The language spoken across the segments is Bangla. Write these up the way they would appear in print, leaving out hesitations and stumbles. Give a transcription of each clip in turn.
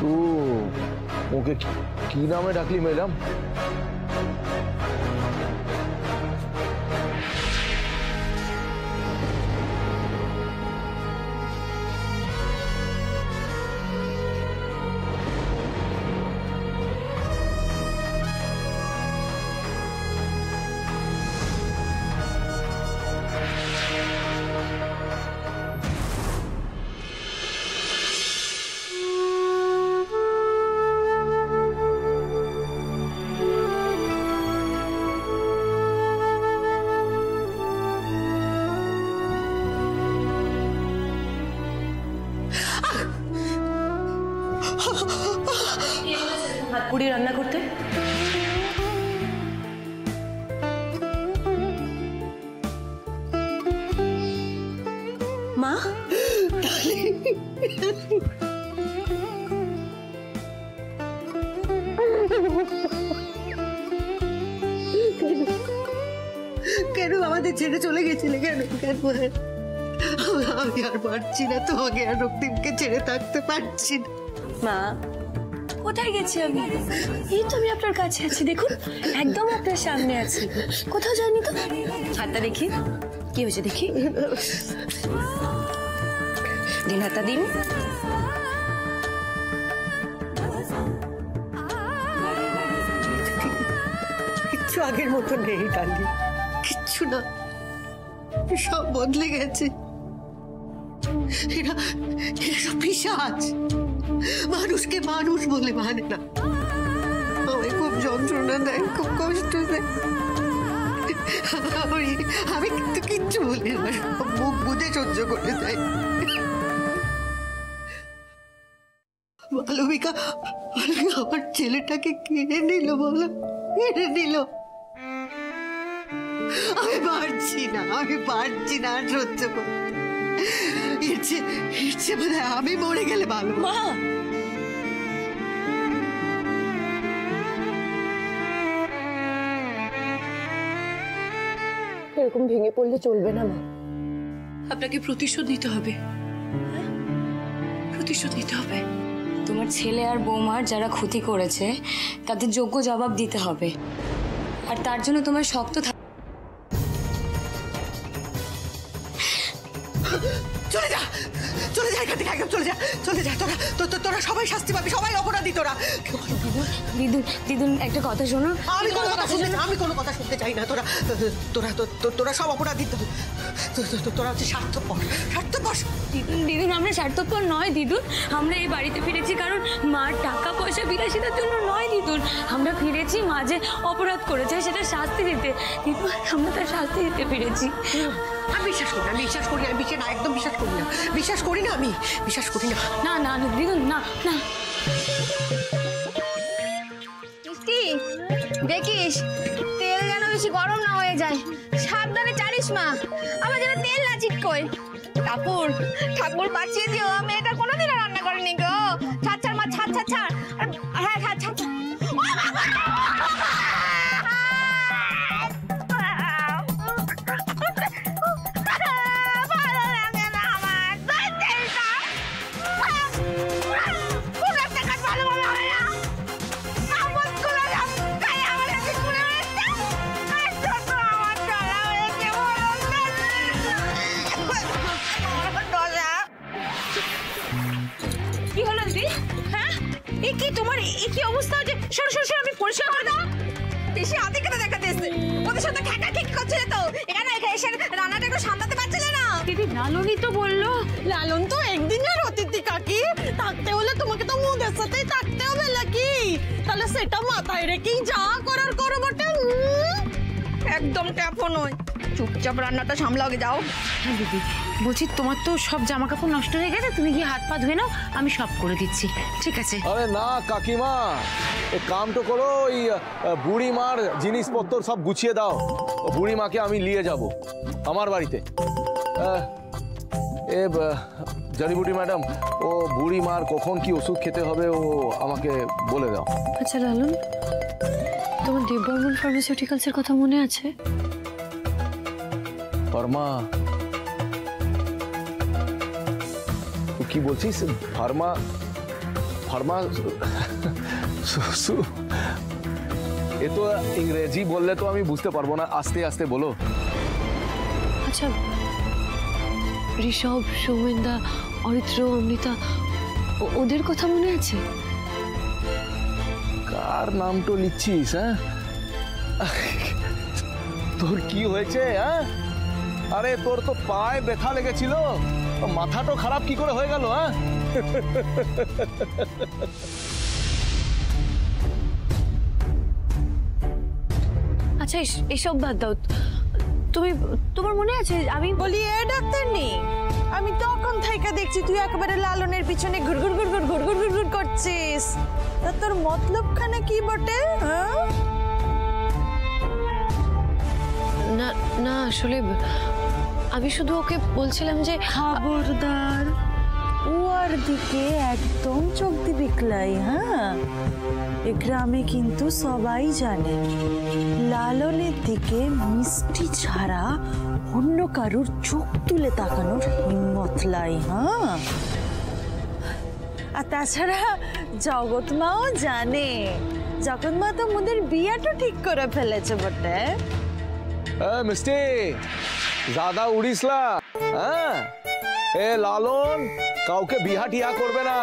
तू ओके की नामे डाकली मैडम? হাতপুড়ি রান্না করতে মা কেন আমাদের ছেড়ে চলে গেছিলে? কেন কেন? আমি আর পারছি না, তোমাকে আর রক্তিমকে ছেড়ে থাকতে পারছি না। মা কোথায় গেছি আমি? এই তো আমি আপনার কাছে আছি, দেখুন একদম আপনার সামনে আছি, কোথাও যাইনি তো। হাতটা দেখি, কি হয়েছে দেখি, দিন হাতটা দিন। কিচ্ছু আগের মতো নেই ডালি, কিচ্ছু না, সব বদলে গেছে। এরা সব পিশাচ, মানুষকে মানুষ বলে মানে না। আমায় খুব যন্ত্রণা দেয়, খুব কষ্ট দেয়। আমি কিন্তু কিচ্ছু বলি না, মুখ বুঝে সহ্য করে দেয়। মালবিকা আমার ছেলেটাকে কেড়ে নিল, বলো কেড়ে নিল। আমি পারছি না, আমি পারছি না আর সহ্য করতে। ইচ্ছে বোধ হয় আমি মরে গেলে ভালো। মা এরকম ভেঙে পড়লে চলবে না মা, আপনাকে প্রতিশোধ নিতে হবে, প্রতিশোধ নিতে হবে। তোমার ছেলে আর বৌমার যারা ক্ষতি করেছে তাদের যোগ্য জবাব দিতে হবে, আর তার জন্য তোমার শক্ত চলে যা, চলে যা এখান থেকে, একদম চলে যা, চলে যা। তোরা সবাই শাস্তি পাবি, সবাই অপরাধী তোরা। দিদুন দিদুন একটা কথা শোনো। আমি কোনো কথা শুনতে চাই না। তোরা সব অপরাধী, তোরা হচ্ছে স্বার্থপর। দিদুন আমরা স্বার্থপর নয় দিদুন, আমরা এই বাড়িতে ফিরেছি কারণ মার টাকা পয়সা বিলাসিতার জন্য নয় দিদুন। আমরা ফিরেছি মা যে অপরাধ করেছে সেটা শাস্তি দিতে। দিদুন আমরা তার শাস্তি দিতে ফিরেছি। আমি বিশ্বাস করি না, একদম বিশ্বাস করি না, আমি বিশ্বাস করি না। না না দিদুন, না না। মিষ্টি দেখিস তেল যেন বেশি গরম না হয়ে যায়, সাবধানে চালিস মা, আবার যেন তেল না চিটকোয়। ঠাকুর বাঁচিয়ে দিও, আমি এটা কোনোদিনও রান্না করিনি গো। ছাড় মা, ছাড়। হ্যাঁ ছাড়। কি হলো দিদি? হ্যাঁ এ কি তোমার, এ কি অবস্থা? যে সরো আমি পরিষ্কার করে দাও। বেশি আদিক্ষেতা দেখাতে এসছে, ওদের সাথে খেকাখেকি করছিলে তো, এখানে এসে রান্নাটা একটু সামলাতে পারছিলে না? দিদি লালনই তো বললো। লালন তো একদিনের অতিথি কাকি, থাকতে হলে তোমাকে তো মুদের সাথেই থাকতে হবে নাকি? তাহলে সেটা মাথায় রেখেই যা করার করো বটে। একদম ট্যাপও নয়, চুপচাপ রান্নাটা সামলাও, যাও। হ্যাঁ দিদি বলছি, তোমার তো সব জামা কাপড় নষ্ট হয়ে গেছে, তুমি গিয়ে হাত পা ধুয়ে নাও, আমি সব করে দিচ্ছি, ঠিক আছে? আরে না কাকিমা, এক কাম তো করো, ওই বুড়ি মার জিনিসপত্র সব গুছিয়ে দাও। বুড়ি মাকে আমি নিয়ে যাব আমার বাড়িতে। জড়িবুটি ম্যাডাম, ও বুড়ি মার কখন কি ওষুধ খেতে হবে ও আমাকে বলে দাও। আচ্ছা লালন, তোমার দেববর্মন ফার্মাসিউটিক্যালসের কথা মনে আছে? ফার্মা? তুই কি বলছিস? ফার্মা? ফার্মা এ তো ইংরেজি বললে তো আমি বুঝতে পারবো না, আস্তে আস্তে বলো। আচ্ছা, ঋষভ, সৌমেনদা, অরিত্র, অমৃতা, ওদের কথা মনে আছে? কার নাম তো লিখছিস? হ্যাঁ, তোর কি হয়েছে? হ্যাঁ, আরে তোর তো পায়ে ব্যথা লেগেছিল, মাথাটা খারাপ কি করে হয়ে গেল? হ্যাঁ, আচ্ছা, এসব বাদ দাও। তোমার মনে আছে আমি বলি, এ ডাক্তার নেই, আমি তখন থেকে দেখছি তুই একেবারে লালনের পিছনে ঘুরঘুর ঘুরঘুর ঘুরঘুর ঘুরঘুর করছিস। তা তোর মতলবখানা কি বটে? হ্যাঁ, না না, আসলে আমি শুধু ওকে বলছিলাম যে খবরদার ওর দিকে একদম চোখ দিবি ক্লাই। হ্যাঁ, এ গ্রামে কিন্তু সবাই জানে লালনের দিকে মিষ্টি ছাড়া অন্য কারুর চোখ তুলে তাকানোর হিম্মত লাই। হ্যাঁ, আর তাছাড়া জগৎমাও জানে, জগৎমা তো মোদের বিয়াটা ঠিক করে ফেলেছে বটে। মিষ্টি ज़्यादा উড়িস না। হ্যাঁ, এ লালন কাউকে বিহা টিহা করবে না।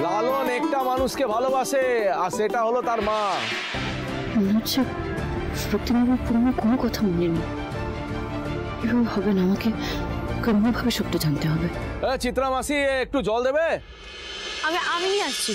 লালন একটা মানুষকে ভালোবাসে, আর সেটা হলো তার মা। মনে হচ্ছে রক্তিমার পুরনো কোনো কথা মনে নেই। এভাবে হবে না, আমাকে কোনোভাবে সবটা জানতে হবে। চিত্রা মাসি, একটু জল দেবে? আমি নিয়ে আসছি।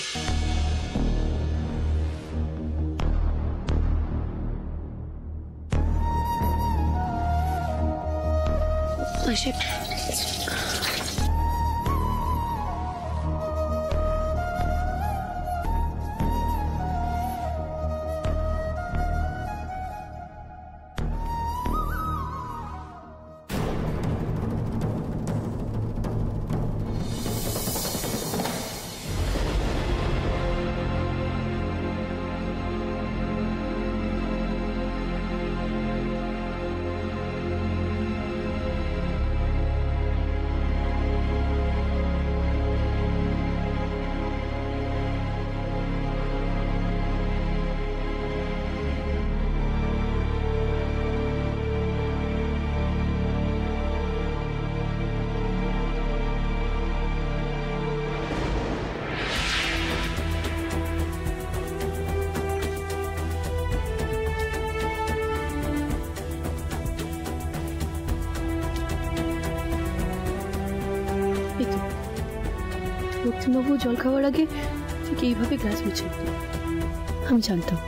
রক্তিমবাবু জল খাওয়ার আগে ঠিক এইভাবে গ্লাস মুছে দিত। আমি জানতাম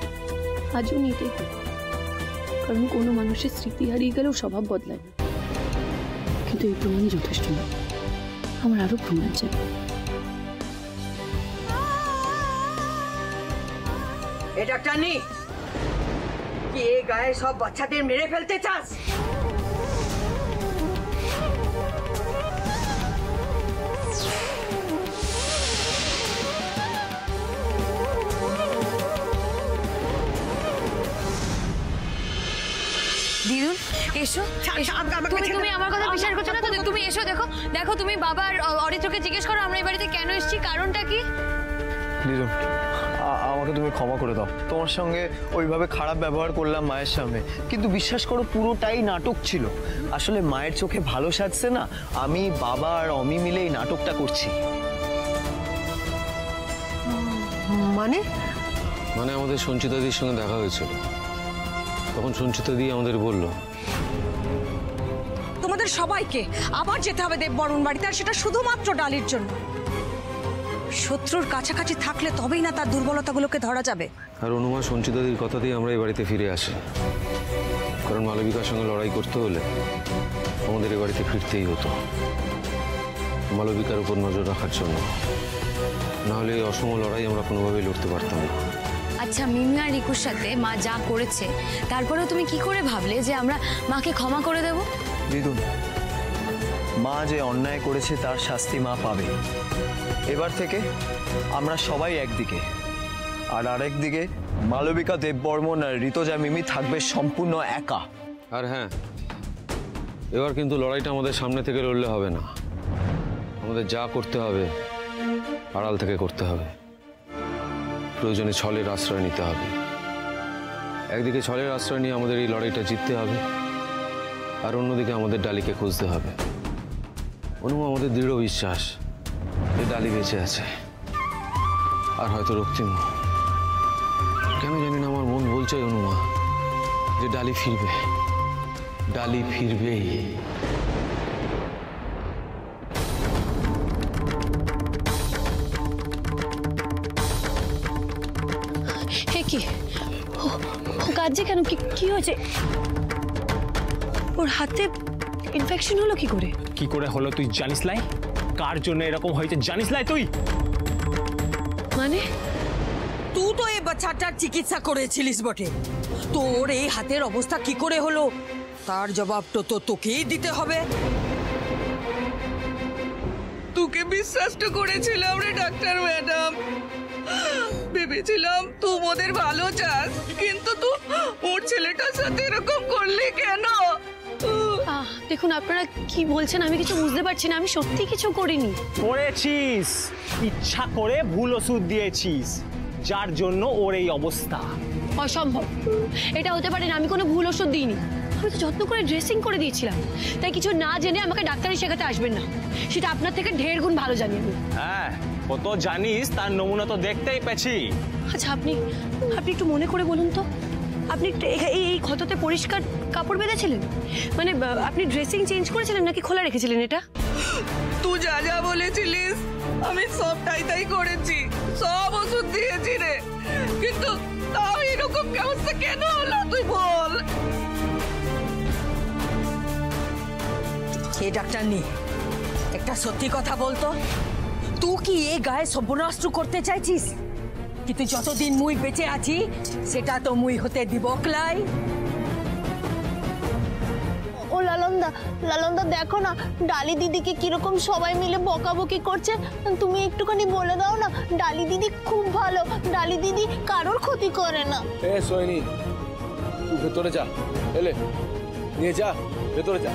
আজও নিয়ে এটাই করব, কারণ কোনো মানুষের স্মৃতি হারিয়ে গেলেও স্বভাব বদলায় না। কিন্তু এই প্রমাণই যথেষ্ট না, আমার আরো প্রমাণ চাই। এ ডাক্তারনি, কি এ গায়ে সব বাচ্চাদের মেরে ফেলতে চাস? দিদুন এসো, তুমি আমার কথা বিশ্বাস করছো না তো? তুমি এসো, দেখো দেখো, তুমি বাবার অরিত্রকে জিজ্ঞেস করো আমরা এই বাড়িতে কেন এসেছি, কারণটা কি। দিদুন, আমাকে তুমি ক্ষমা করে দাও। তোমার সঙ্গে ওইভাবে খারাপ ব্যবহার করলাম মায়ের সামনে, কিন্তু বিশ্বাস করো পুরোটাই নাটক ছিল। আসলে মায়ের চোখে ভালো সাজছে না, আমি, বাবা আর অমি মিলে এই নাটকটা করছি। মানে আমাদের সঞ্চিতাদির সঙ্গে দেখা হয়েছিল, তখন সঞ্চিতাদি আমাদের বলল তোমাদের সবাইকে আবার যেতে হবে দেববরণ বাড়িতে, আর সেটা শুধুমাত্র ডালির জন্য। শত্রুর কাছাকাছি থাকলে তবেই না তার দুর্বলতাগুলোকে ধরা যাবে। আর অনুমা সঞ্চিতাদির কথাতেই আমরা এই বাড়িতে ফিরে আসি, কারণ মালবিকার সঙ্গে লড়াই করতে হলে আমাদের এই বাড়িতে ফিরতেই হতো, মালবিকার উপর নজর রাখার জন্য। নাহলে এই অসম লড়াই আমরা কোনোভাবেই লড়তে পারতাম না। আচ্ছা, মিমি আর রিকুর সাথে মা যা করেছে, তারপরেও তুমি কি করে ভাবলে যে আমরা মাকে ক্ষমা করে দেব? দিদুন, মা যে অন্যায় করেছে তার শাস্তি মা পাবে। এবার থেকে আমরা সবাই একদিকে, আর আরেকদিকে মালবিকা, দেববর্মন আর ঋতজা মিমি থাকবে সম্পূর্ণ একা। আর হ্যাঁ, এবার কিন্তু লড়াইটা আমাদের সামনে থেকে লড়লে হবে না, আমাদের যা করতে হবে আড়াল থেকে করতে হবে, প্রয়োজনে ছলের আশ্রয় নিতে হবে। একদিকে ছলের আশ্রয় নিয়ে আমাদের এই লড়াইটা জিততে হবে, আর অন্যদিকে আমাদের ডালিকে খুঁজতে হবে। অনুমা, আমাদের দৃঢ় বিশ্বাস যে ডালি বেঁচে আছে, আর হয়তো রক্তিম। কেন জানি না আমার মন বলছে অনুমা যে ডালি ফিরবে, ডালি ফিরবেই। হে কি ও কাঁদছে কেন? কি হয়েছে? ওর হাতে ইনফেকশন হলো কি করে? কি করে হলো তুই জানিস লাই? কার জন্য এরকম হয়েছে জানিস লাই তুই? মানে তুই তো এই বাচ্চাটার চিকিৎসা করেছিলিস বটে, তোর এই হাতের অবস্থা কি করে হলো তার জবাবটা তো তোকেই দিতে হবে। তোকে বিশ্বাস তো করেছিলাম রে ডাক্তার ম্যাডাম, ভেবেছিলাম তুই ওদের ভালো চাস, কিন্তু তুই ওর ছেলেটার সাথে এরকম করলি কেন? দেখুন আপনারা কি বলছেন আমি কিছু বুঝতে পারছি না, আমি সত্যি কিছু করিনি। করেছিস, ইচ্ছা করে ভুল ওষুধ দিয়েছিস, যার জন্য ওর এই অবস্থা। অসম্ভব, এটা হতে পারে না। আমি কোনো ভুল ওষুধ দিইনি, আমি তো যত্ন করে ড্রেসিং করে দিয়েছিলাম। তাই কিছু না জেনে আমাকে ডাক্তারি শেখাতে আসবেন না, সেটা আপনার থেকে 1.5 গুণ ভালো জানি আমি। হ্যাঁ, ও তো জানিস, তার নমুনা তো দেখতেই পেয়েছি। আচ্ছা আপনি একটু মনে করে বলুন তো, আপনি এই ক্ষততে পরিষ্কার কাপড় বেঁধেছিলেন? মানে আপনি ড্রেসিং চেঞ্জ করেছিলেন নাকি খোলা রেখেছিলেন এটা? তুই যা যা বলেছিলিস আমি সব তাই করেছি, সব ওষুধ দিয়েছি রে, কিন্তু তাও এরকম অবস্থা কেন হলো তুই বল। হে ডাক্তার নি, একটা সত্যি কথা বলতো, তুই কি এই গায়ে সর্বনাশ করতে চাইছিস? কিন্তু যতদিন মুই বেঁচে আছি সেটা তো মুই হতে দিব ক্লাই। ও লালনদা দেখো না, ডালি দিদিকে কিরকম সবাই মিলে বকাবকি করছে। তুমি একটুখানি বলে দাও না, ডালি দিদি খুব ভালো, ডালি দিদি কারোর ক্ষতি করে না। এ সোহিনী, তুই ভেতরে যা, এলে নিয়ে যা, ভেতরে যা।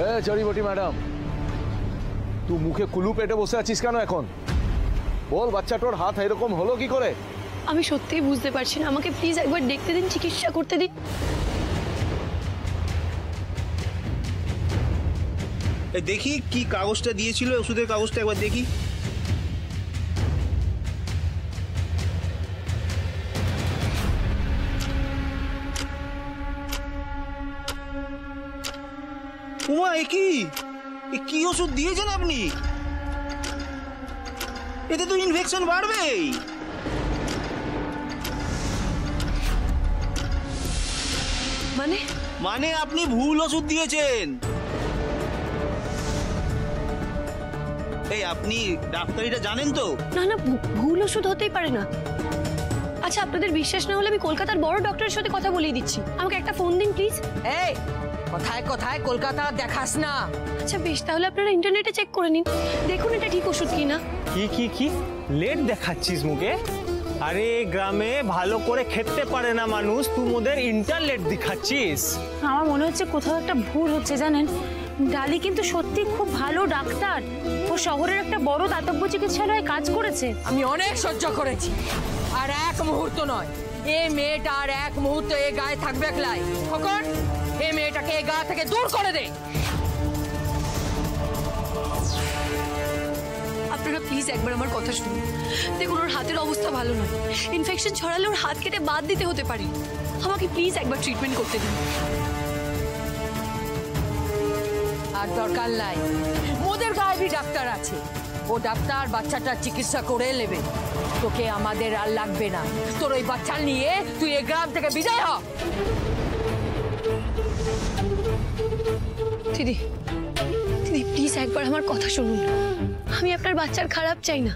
এ জড়িবটি ম্যাডাম, তুই মুখে কুলু পেটে বসে আছিস কেন এখন? বল, বাচ্চাটার হাত এরকম হলো কি করে? আমি সত্যিই বুঝতে পারছি না, আমাকে প্লিজ একবার দেখতে দিন, চিকিৎসা করতে দিন। দেখি কি কাগজটা দিয়েছিল, ওষুধের কাগজটা একবার দেখি। উমা, কি ওষুধ দিয়েছেন আপনি? এতে তো ইনফেকশন বাড়বেই। মানে আপনি ভুল ওষুধ দিয়েছেন। এই আপনি ডাক্তারিটা জানেন তো? না, ভুল ওষুধ হতেই পারে না। আচ্ছা আপনাদের বিশ্বাস না হলে আমি কলকাতার বড় ডক্টরের সাথে কথা বলিয়ে দিচ্ছি, আমাকে একটা ফোন দিন প্লিজ। এই কোথায় কলকাতা দেখাস না। আচ্ছা বেশ, তাহলে আপনারা ইন্টারনেটে চেক করে নিন, দেখুন এটা ঠিক ওষুধ কিনা। কি লেট দেখাচ্ছিস মুখে? আরে গ্রামে ভালো করে খেতে পারে না মানুষ, তুই ওদের ইন্টারনেট দেখাচ্ছিস। আমার মনে হচ্ছে কোথাও একটা ভুল হচ্ছে জানেন। ডালি কিন্তু সত্যি খুব ভালো ডাক্তার, ও শহরের একটা বড় দাতব্য চিকিৎসালয়ে কাজ করেছে। আমি অনেক সহ্য করেছি, আর এক মুহূর্ত নয়, এই মেয়েটা আর এক মুহূর্ত এই গায়ে থাকবে ক্লাই। খোকন, এই মেয়েটাকে এই গা থেকে দূর করে দে। আপনারা প্লিজ একবার আমার কথা শুনুন, দেখুন ওর হাতের অবস্থা ভালো নয়, ইনফেকশন ছড়ালে ওর হাত কেটে বাদ দিতে হতে পারে। আমাকে প্লিজ একবার ট্রিটমেন্ট করতে দিন। আর দরকার নাই, মোদের গায়ে ডাক্তার আছে, ও ডাক্তার বাচ্চাটার চিকিৎসা করে নেবে। তোকে আমাদের আর লাগবে না, তোর ওই বাচ্চা নিয়ে তুই এই গ্রাম থেকে বিদায় হ। দিদি প্লিজ একবার আমার কথা শুনুন, আমি আপনার বাচ্চার খারাপ চাই না,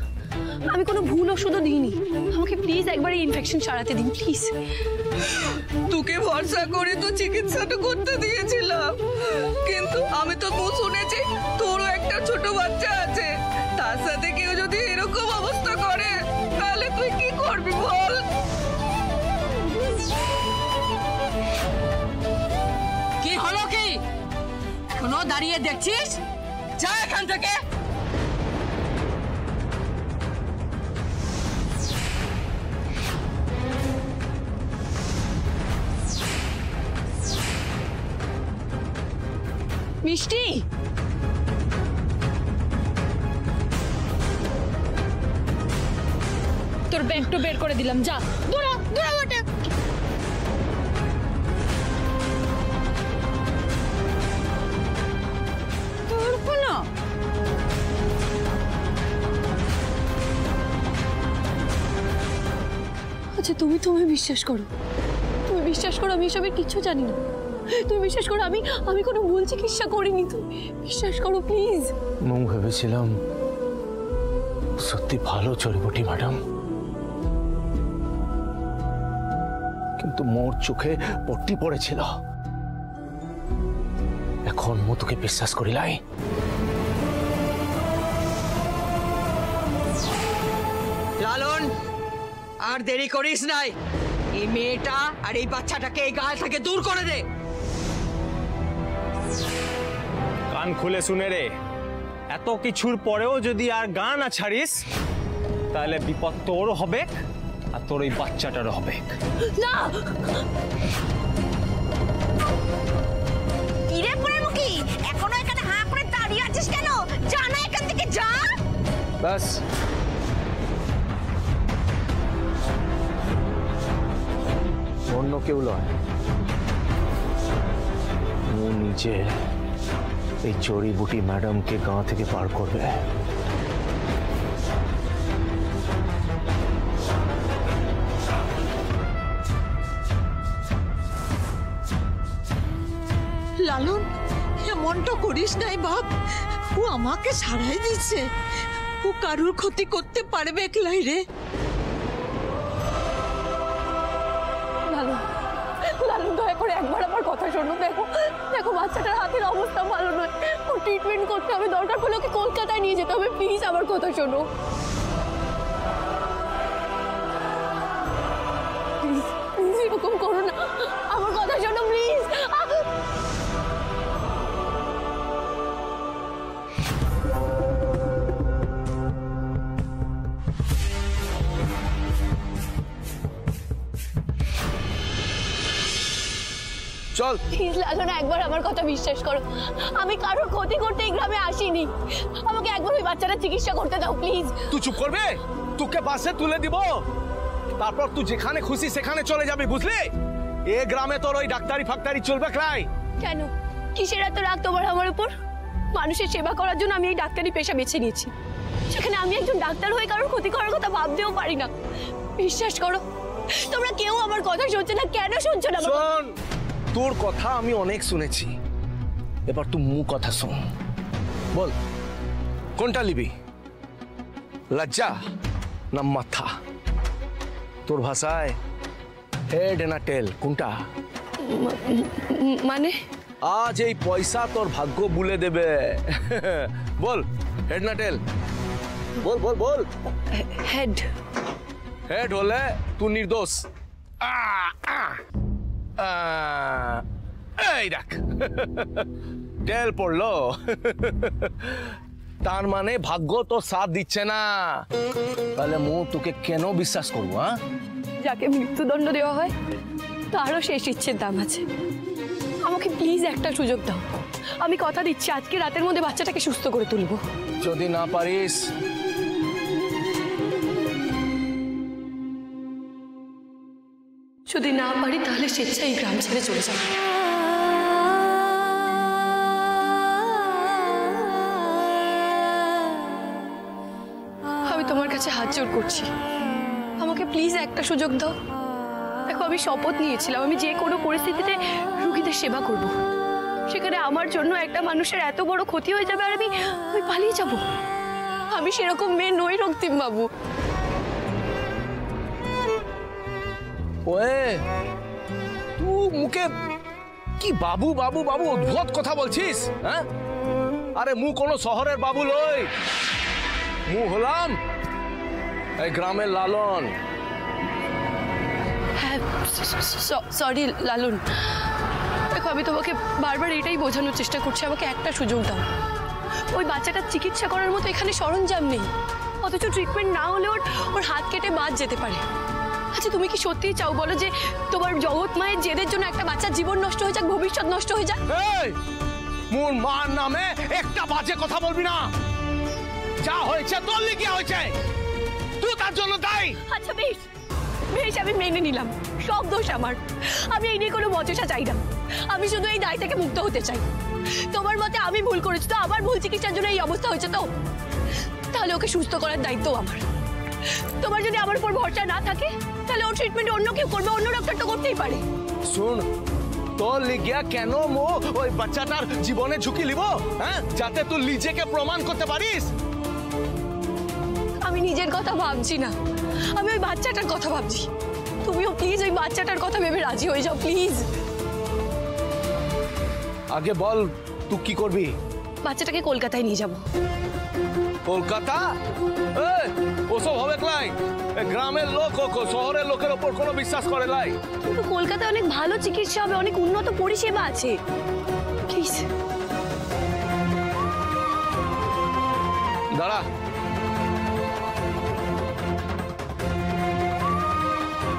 আমি কোনো ভুল ওষুধও দিইনি, আমাকে প্লিজ একবার এই ইনফেকশন সারাতে দিন প্লিজ। তোকে ভরসা করে তো চিকিৎসাটা করতে দিয়েছিলাম, কিন্তু আমি তো শুনেছি তোরও একটা ছোট বাচ্চা আছে, তার সাথে কেউ যদি এরকম অবস্থা করে তাহলে তুই কি করবি বল? কি হলো কি? এখনো দাঁড়িয়ে দেখছিস? যা এখান থেকে। মিষ্টি, তোর ব্যাগটা বের করে দিলাম, যা দৌড়া দৌড়া ওটা। আচ্ছা তুমি বিশ্বাস করো, তুমি বিশ্বাস করো আমি এসবের কিচ্ছু জানি না। তুমি বিশ্বাস করো আমি কোনো ভুল চিকিৎসা করিনি। তুমি বিশ্বাস করো প্লিজ। মু ভেবেছিলাম সত্যি ভালো চড়িবটি ম্যাডাম, কিন্তু মোর চোখে পট্টি পড়েছিল। এখন মু তোকে বিশ্বাস করিলাই। লালন, আর দেরি করিস নাই, এই মেয়েটা আর এই বাচ্চাটাকে এই গাল থেকে দূর করে দে। কান খুলে শুনে রে, এত কিছুর পরেও যদি আর গান না ছাড়িস তাহলে বিপদ তোরও হবে আর তোর ওই বাচ্চাটারও হবে। না ইরে পুরোমুখী, এখনো এখানে হাঁ করে দাঁড়িয়ে আছিস কেন? যা না এখান থেকে, যা। ব্যাস, অন্য কেউ নয়, মু নিজে এই চড়িবুটি ম্যাডামকে গাঁ থেকে পার করবে। লালন, এমনটা করিস নাই বাপ। ও আমাকে সারাই দিচ্ছে, ও কারুর ক্ষতি করতে পারবে একলাই রে। লালন দয়া করে একবার আমার কথা শোনো। দেখো দেখো বাচ্চাটার হাতের অবস্থা ভালো নয়, ও ট্রিটমেন্ট করতে হবে, দরকার পড়লে ওকে কলকাতায় নিয়ে যেতে হবে। প্লিজ আমার কথা শোনো, প্লিজ প্লিজ এরকম করো না, আমার কথা শোনো প্লিজ। চল প্লিজ লালন, একবার আমার কথা বিশ্বাস করো, আমি কারোর ক্ষতি করতে এই গ্রামে আসিনি। আমাকে একবার ওই বাচ্চাটা চিকিৎসা করতে দাও প্লিজ। তুই চুপ করবে? তোকে বাসে তুলে দিব, তারপর তুই যেখানে খুশি সেখানে চলে যাবি, বুঝলি? এ গ্রামে তোর ওই ডাক্তারি ফাক্তারি চলবে ক্লাই? কেন, কিসের এত রাগ তোমার আমার উপর? মানুষের সেবা করার জন্য আমি এই ডাক্তারি পেশা বেছে নিয়েছি, সেখানে আমি একজন ডাক্তার হয়ে কারোর ক্ষতি করার কথা ভাবতেও পারি না। বিশ্বাস করো, তোমরা কেউ আমার কথা শুনছো না। কেন শুনছো না? শোন, তোর কথা আমি অনেক শুনেছি, এবার তুই মু কথা শোন। বল, কোনটা লিবি, লজ্জা না মাথা? তোর ভাষায় হেড না টেল, কোনটা? মানে আজ এই পয়সা তোর ভাগ্য বুলে দেবে। বল, হেড না টেল? বল বল বল। হেড। হেড হলে তুই নির্দোষ। এই দেখ, টেল পড়লো, তার মানে ভাগ্য তো সাথ দিচ্ছে না। তাহলে মু তোকে কেন বিশ্বাস করবো? যাকে মৃত্যুদণ্ড দেওয়া হয় তারও শেষ ইচ্ছের দাম আছে। আমাকে প্লিজ একটা সুযোগ দাও, আমি কথা দিচ্ছি আজকে রাতের মধ্যে বাচ্চাটাকে সুস্থ করে তুলবো। যদি না পারিস, যদি না পারি তাহলে স্বেচ্ছায় গ্রাম ছেড়ে চলে যাবো। আমি তোমার কাছে হাত জোড় করছি, আমাকে প্লিজ একটা সুযোগ দাও। দেখো, আমি শপথ নিয়েছিলাম আমি যে কোনো পরিস্থিতিতে রোগীদের সেবা করব। সেখানে আমার জন্য একটা মানুষের এত বড় ক্ষতি হয়ে যাবে আর আমি পালিয়ে যাব? আমি সেরকম মেয়ে নই রক্তিম বাবু। ওয়ে, তুই মুখে কি বাবু বাবু বাবু অদ্ভুত কথা বলছিস? হ্যাঁ, আরে মু কোনো শহরের বাবু লই, মু হলাম এই গ্রামের লালন। হ্যাঁ, সরি লালন। দেখো, আমি তোমাকে বারবার এটাই বোঝানোর চেষ্টা করছি, আমাকে একটা সুযোগ দাও। ওই বাচ্চাটার চিকিৎসা করার মতো এখানে সরঞ্জাম নেই, অথচ ট্রিটমেন্ট না হলে ওর হাত কেটে বাদ যেতে পারে। আচ্ছা তুমি কি সত্যিই চাও বলো যে তোমার জগৎ মায়ের জেদের জন্য একটা বাচ্চার জীবন নষ্ট হয়ে যাক, ভবিষ্যৎ নষ্ট হয়ে যাক? মোর মার নামে একটা বাজে কথা বলবি না। যা হয়েছে তোর লিগে হয়েছে, তুই তার জন্য দায়ী। আচ্ছা বেশ বেশ, আমি মেনে নিলাম সব দোষ আমার। আমি এই নিয়ে কোনো বচসা চাই না, আমি শুধু এই দায় থেকে মুক্ত হতে চাই। তোমার মতে আমি ভুল করেছি তো, আমার ভুল চিকিৎসার জন্য এই অবস্থা হয়েছে তো, তাহলে ওকে সুস্থ করার দায়িত্ব আমার। তোমার যদি আমার উপর ভরসা না থাকে তাহলে ওর ট্রিটমেন্ট অন্য কেউ করবে, অন্য ডক্টর তো করতেই পারে। শুন, তোর লিগিয়া কেন মো ওই বাচ্চাটার জীবনে ঝুঁকি লিব? হ্যাঁ, যাতে তুই নিজেকে প্রমাণ করতে পারিস। আমি নিজের কথা ভাবছি না, আমি ওই বাচ্চাটার কথা ভাবছি। তুমিও প্লিজ ওই বাচ্চাটার কথা ভেবে রাজি হয়ে যাও প্লিজ। আগে বল তুই কি করবি? বাচ্চাটাকে কলকাতায় নিয়ে যাব। কলকাতা? ওসব হবে লাই, গ্রামের লোক শহরের লোকের ওপর কোনো বিশ্বাস করে লাই। কিন্তু কলকাতায় অনেক ভালো চিকিৎসা হবে, অনেক উন্নত পরিষেবা আছে। প্লিজ দাঁড়া,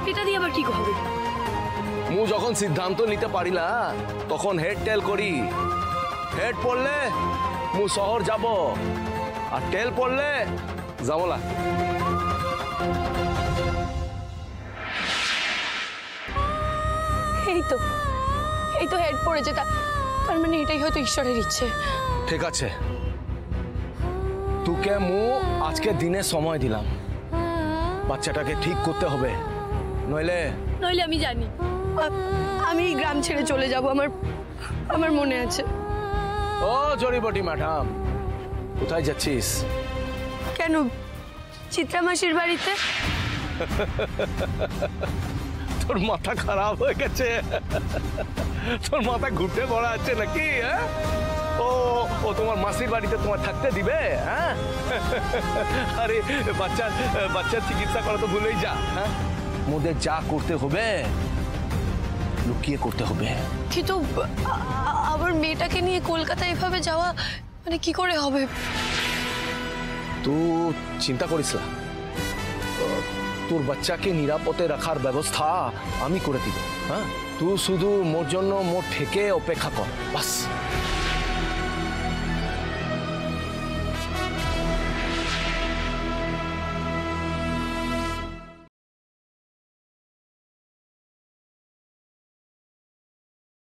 এটা দিয়ে আবার কি হবে? মু যখন সিদ্ধান্ত নিতে পারি না তখন হেড টেল করি। হেড পড়লে মু শহর যাব, আর টেল পড়লে যাবো না। এই তো হেড পড়েছে, তার মানে এটাই হয়তো ঈশ্বরের ইচ্ছে। ঠিক আছে, তোকে মু আজকে দিনে সময় দিলাম, বাচ্চাটাকে ঠিক করতে হবে, নইলে আমি জানি আমি গ্রাম ছেড়ে চলে যাব। আমার মনে আছে। ও জড়িবটি ম্যাডাম, কোথায় যাচ্ছিস? কেন, চিত্রা মাসির বাড়িতে। তোর মাথা খারাপ হয়ে গেছে, তোর মাথা ঘুরতে পড়া আছে নাকি? ও তোমার মাসির বাড়িতে তোমার থাকতে দিবে? হ্যাঁ, আরে বাচ্চার চিকিৎসা করা তো ভুলেই যা। হ্যাঁ, মোদের যা করতে হবে লুকিয়ে করতে হবে। কিন্তু আমার মেয়েটাকে নিয়ে কলকাতায় এভাবে যাওয়া মানে কি করে হবে? তুই চিন্তা করিস না, তোর বাচ্চাকে নিরাপদে রাখার ব্যবস্থা আমি করে দিব। হ্যাঁ, তুই শুধু মোর জন্য মোর ঠেকে অপেক্ষা কর, বাস।